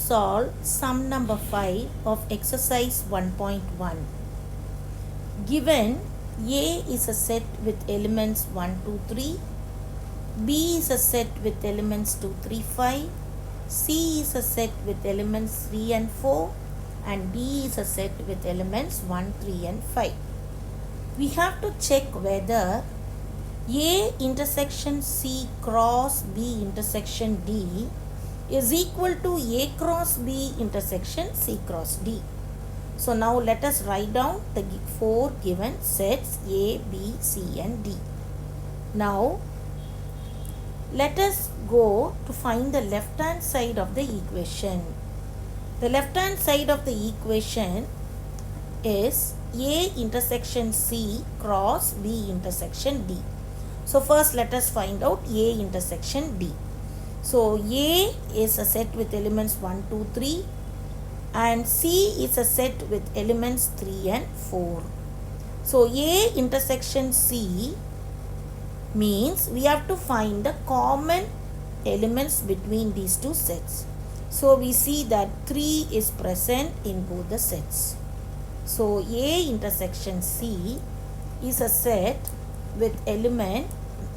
solve sum number 5 of exercise 1.1. Given A is a set with elements 1, 2, 3, B is a set with elements 2, 3, 5, C is a set with elements 3 and 4, and D is a set with elements 1, 3 and 5. We have to check whether A intersection C cross B intersection D is equal to A cross B intersection C cross D. So now let us write down the 4 given sets A, B, C and D. Now let us go to find the left hand side of the equation. The left hand side of the equation is A intersection C cross B intersection D. So first let us find out A intersection D. So A is a set with elements 1, 2, 3 and C is a set with elements 3 and 4. So A intersection C means we have to find the common elements between these two sets. So we see that 3 is present in both the sets. So A intersection C is a set with element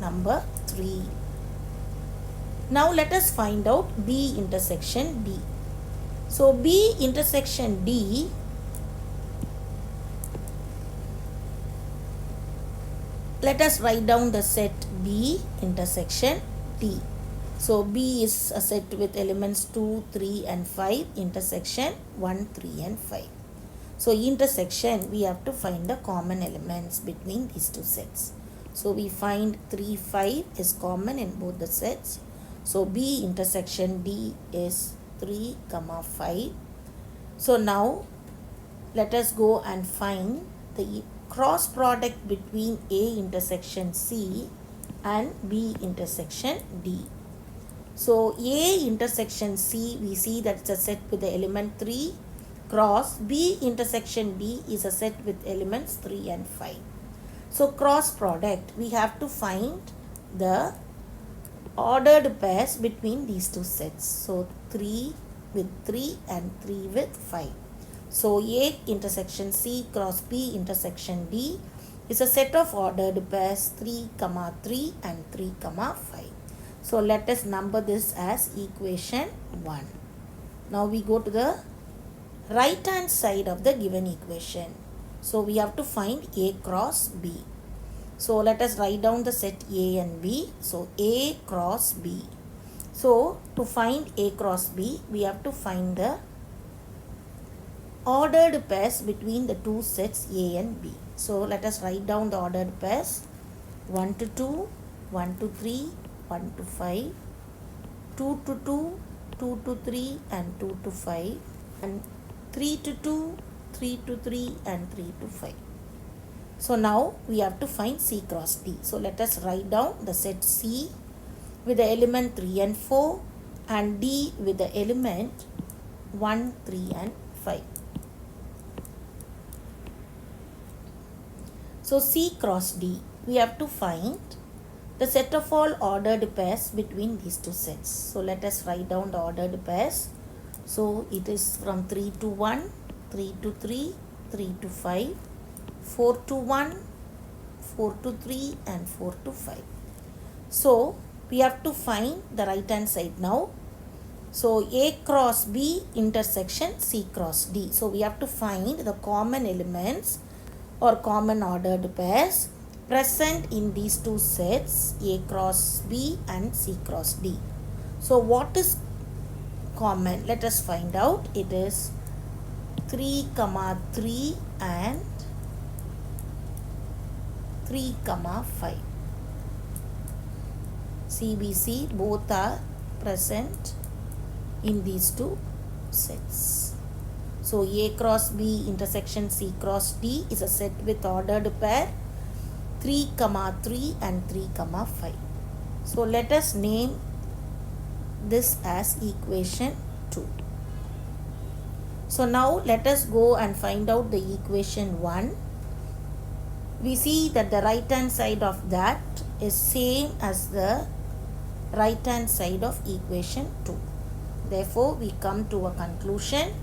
number 3. Now let us find out B intersection D. So B intersection D let us write down the set B intersection D. So B is a set with elements 2, 3 and 5 intersection 1, 3 and 5. So intersection we have to find the common elements between these two sets. So we find 3, 5 is common in both the sets. So B intersection D is 3, 5. So now let us go and find the cross product between A intersection C and B intersection D. So A intersection C we see that it's a set with the element 3 cross B intersection D is a set with elements 3 and 5. So cross product we have to find the ordered pairs between these two sets. So 3 with 3 and 3 with 5. So A intersection C cross B intersection D is a set of ordered pairs 3, 3 and 3, 5. So let us number this as equation 1. Now we go to the right hand side of the given equation. So we have to find A cross B. So let us write down the set A and B. So A cross B. So to find A cross B, we have to find the ordered pairs between the two sets A and B. So let us write down the ordered pairs 1 to 2, 1 to 3, 1 to 5, 2 to 2, 2 to 3 and 2 to 5 and 3 to 2, 3 to 3 and 3 to 5. So now we have to find C cross D. So let us write down the set C with the element 3 and 4 and D with the element 1, 3 and 5. So C cross D we have to find the set of all ordered pairs between these two sets. So let us write down the ordered pairs. So it is from 3 to 1, 3 to 3, 3 to 5, 4 to 1, 4 to 3 and 4 to 5. So we have to find the right hand side now. So A cross B intersection C cross D. So we have to find the common elements or common ordered pairs present in these two sets A cross B and C cross D. So what is common? Let us find out. It is 3, 3 and 3, 5. CBC both are present in these two sets. So A cross B intersection C cross D is a set with ordered pair 3, 3 and 3, 5. So let us name this as equation 2. So now let us go and find out the equation 1. We see that the right hand side of that is same as the right hand side of equation 2. Therefore, we come to a conclusion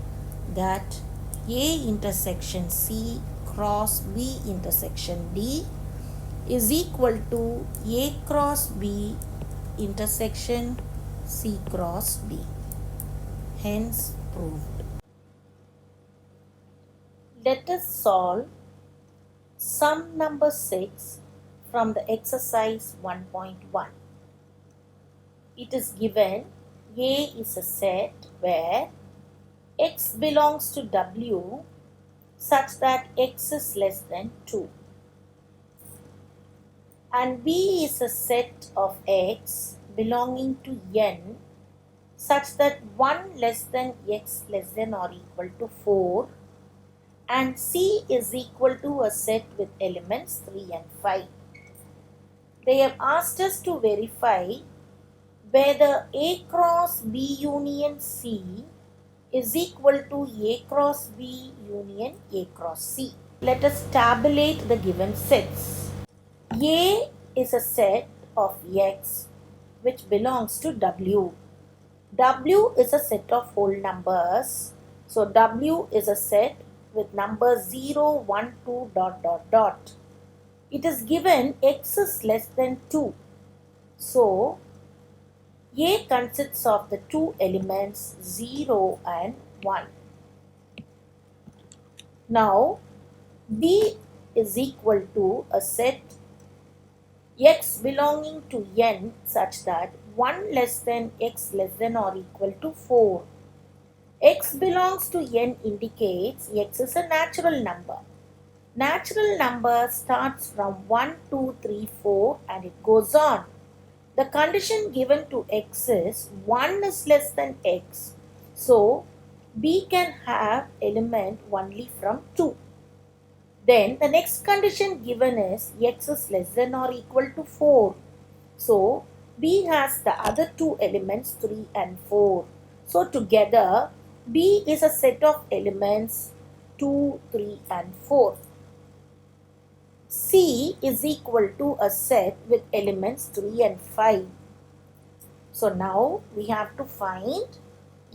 that A intersection C cross B intersection D is equal to A cross B intersection C cross D. Hence proved. Let us solve sum number 6 from the exercise 1.1. It is given A is a set where X belongs to W such that X is less than 2. And B is a set of X belonging to N such that 1 less than X less than or equal to 4, and C is equal to a set with elements 3 and 5. They have asked us to verify whether A cross B union C is equal to A cross B union A cross C. Let us tabulate the given sets. A is a set of X which belongs to W. W is a set of whole numbers. So W is a set with numbers 0, 1, 2, ... It is given X is less than 2. So A consists of the two elements 0 and 1. Now B is equal to a set X belonging to N such that 1 less than X less than or equal to 4. X belongs to N indicates X is a natural number. Natural number starts from 1, 2, 3, 4 and it goes on. The condition given to X is 1 is less than X. So B can have element only from 2. Then the next condition given is X is less than or equal to 4. So B has the other two elements 3 and 4. So together B is a set of elements 2, 3 and 4. C is equal to a set with elements 3 and 5. So now we have to find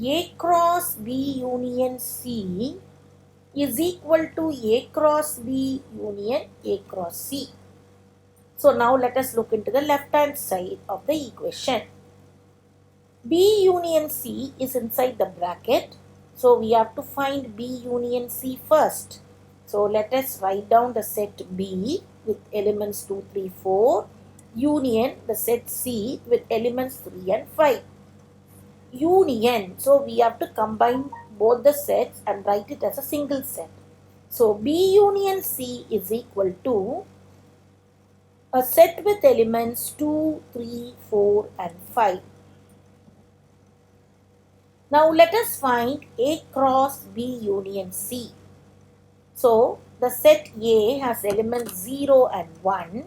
A cross B union C is equal to A cross B union A cross C. So now let us look into the left hand side of the equation. B union C is inside the bracket. So we have to find B union C first. So let us write down the set B with elements 2, 3, 4. Union the set C with elements 3 and 5. Union. So we have to combine both the sets and write it as a single set. So B union C is equal to a set with elements 2, 3, 4 and 5. Now let us find A cross B union C. So the set A has elements 0 and 1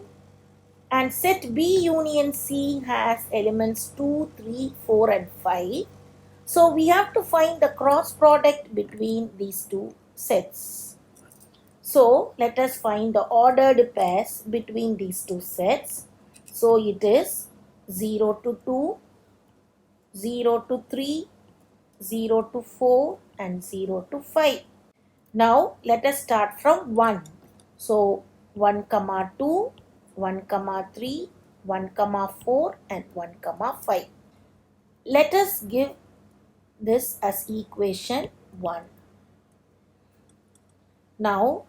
and set B union C has elements 2, 3, 4 and 5. So we have to find the cross product between these two sets. So let us find the ordered pairs between these two sets. So it is 0 to 2, 0 to 3, 0 to 4 and 0 to 5. Now let us start from 1. So 1, 2, 1, 3, 1, 4 and 1, 5. Let us give this as equation 1. Now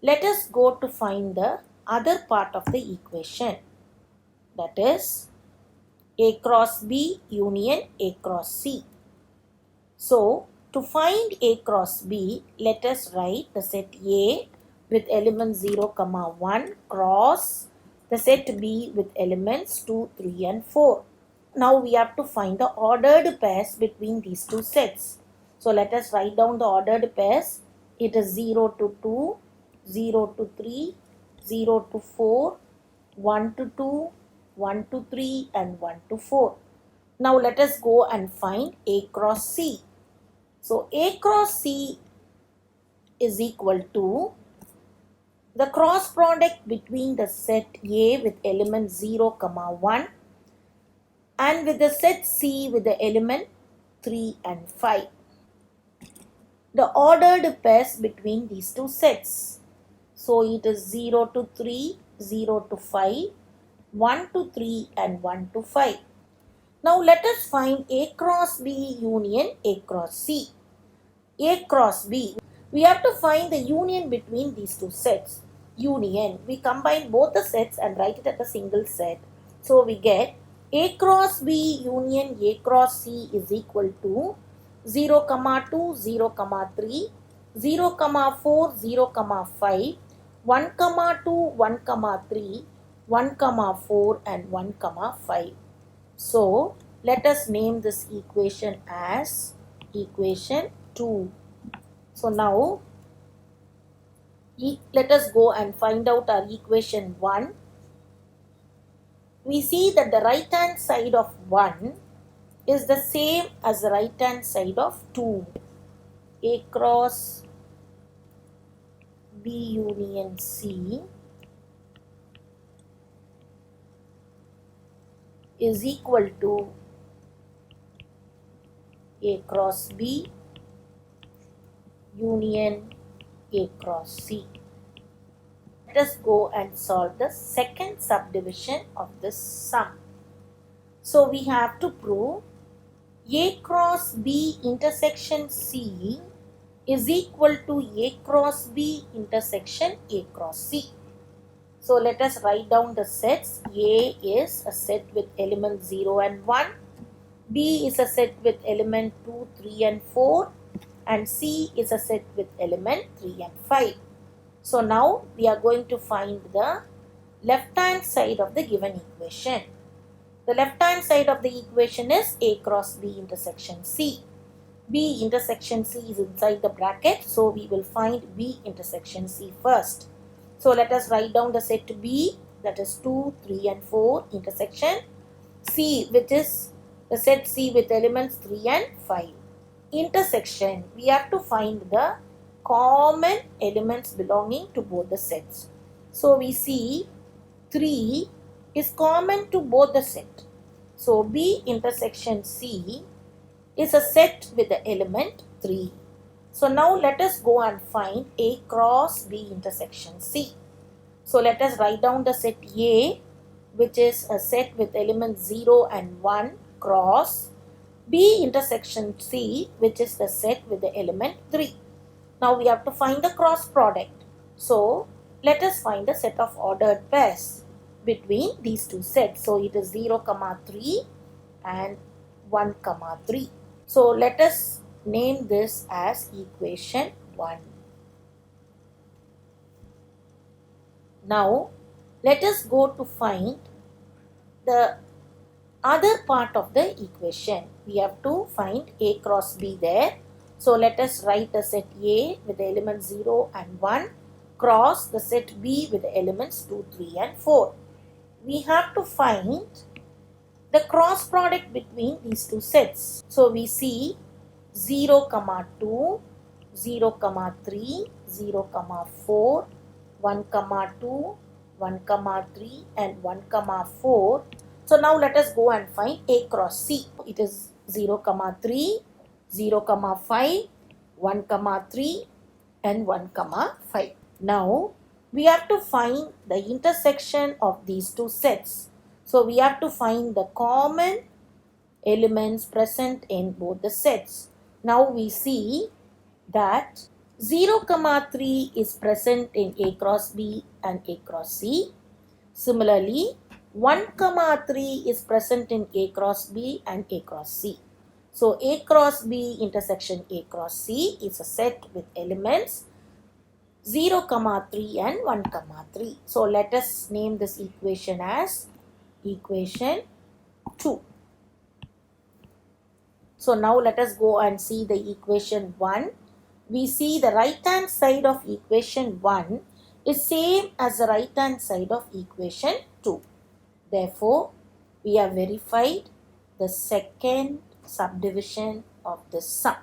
let us go to find the other part of the equation, that is A cross B union A cross C. So to find A cross B, let us write the set A with elements 0, 1 cross the set B with elements 2, 3 and 4. Now we have to find the ordered pairs between these two sets. So let us write down the ordered pairs. It is 0 to 2, 0 to 3, 0 to 4, 1 to 2, 1 to 3 and 1 to 4. Now let us go and find A cross C. So A cross C is equal to the cross product between the set A with element 0, 1 and with the set C with the element 3 and 5. The ordered pairs between these two sets. So it is 0 to 3, 0 to 5, 1 to 3 and 1 to 5. Now let us find A cross B union A cross C. A cross B. We have to find the union between these two sets. Union. We combine both the sets and write it as a single set. So we get A cross B union A cross C is equal to 0, 2, 0, 3, 0, 4, 0, 5, 1, 2, 1, 3, 1, 4 and 1, 5. So let us name this equation as equation 2. So now let us go and find out our equation 1. We see that the right hand side of 1 is the same as the right hand side of 2. A cross B union C is equal to A cross B union A cross C. Let us go and solve the second subdivision of this sum. So we have to prove A cross B intersection C is equal to A cross B intersection A cross C. So let us write down the sets. A is a set with element 0 and 1. B is a set with element 2, 3 and 4. And C is a set with element 3 and 5. So now we are going to find the left hand side of the given equation. The left hand side of the equation is A cross B intersection C. B intersection C is inside the bracket, so we will find B intersection C first. So let us write down the set B, that is 2, 3 and 4 intersection C, which is the set C with elements 3 and 5. Intersection, we have to find the common elements belonging to both the sets. So we see 3 is common to both the set. So B intersection C is a set with the element 3. So now let us go and find A cross B intersection C. So let us write down the set A, which is a set with elements 0 and 1 cross B intersection C, which is the set with the element 3. Now we have to find the cross product. So let us find the set of ordered pairs between these two sets. So it is 0, 3 and 1, 3. So let us name this as equation 1. Now let us go to find the other part of the equation. We have to find A cross B there. So let us write the set A with the elements 0 and 1 cross the set B with the elements 2, 3 and 4. We have to find the cross product between these two sets. So we see 0, 2, 0, 3, 0, 4, 1, 2, 1, 3 and 1, 4. So now let us go and find A cross C. It is 0, 3, 0, 5, 1, 3 and 1, 5. Now we have to find the intersection of these two sets. So we have to find the common elements present in both the sets. Now we see that 0, 3 is present in A cross B and A cross C. Similarly, 1, 3 is present in A cross B and A cross C. So A cross B intersection A cross C is a set with elements 0, 3 and 1, 3. So let us name this equation as equation 2. So now let us go and see the equation 1. We see the right hand side of equation 1 is same as the right hand side of equation 2. Therefore, we have verified the second subdivision of this sum.